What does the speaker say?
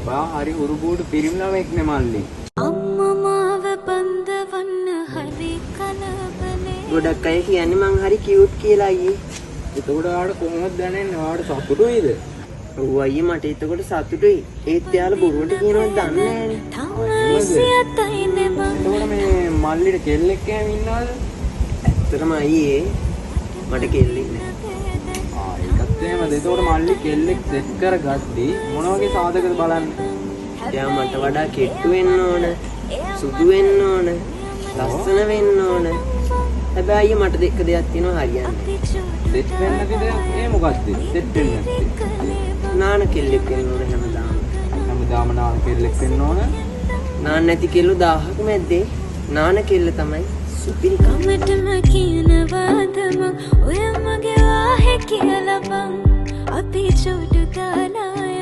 බා හරි උරුබෝඩ පිරිමි ළමෙක් නේ මල්ලි. අම්මා මාව බඳවන්න හරි කලබලේ. ගොඩක් අය කියන්නේ මං හරි කියුට් කියලා අයියේ. එතකොට ඔයාලට කොහොමද දැනෙන්නේ? ඔයාලට සතුටුයිද? ඔව් අයියේ මට එතකොට සතුටුයි. ඒත් එයාලා බොරුවට කියනවද දන්නේ නැහැ. එතකොට මේ මල්ලිට කෙල්ලෙක් එහෙම ඉන්නවද? ඇත්තටම අයියේ මට කෙල්ලෙක් නැහැ. ඒකත් එහෙමද? එතකොට මල්ලි කෙල්ලෙක් සෙට් කරගද්දී මොන වගේ සාධකද බලන්න? එයා මට වඩා කෙට්ටු වෙන්න ඕන, සුදු වෙන්න ඕන, ලස්සන වෙන්න ඕන. හැබැයි මට දෙක දෙයක් තියෙනවා හරියන්නේ. සෙට් වෙන්න දෙයක් ඒ මොකද්ද? සෙට් වෙන්න නැත්තේ. නාන කෙල්ලෙක් වෙන්න ඕන හැමදාම. හැමදාම නාන කෙල්ලෙක් වෙන්න ඕන. නාන නැති කෙල්ලෝ 1000ක මැද්දේ නාන කෙල්ල තමයි සුපිරි කමටම කියනවාද මං ඔය මගේ වාහේ කියලා බං අපි චුටු ගාලා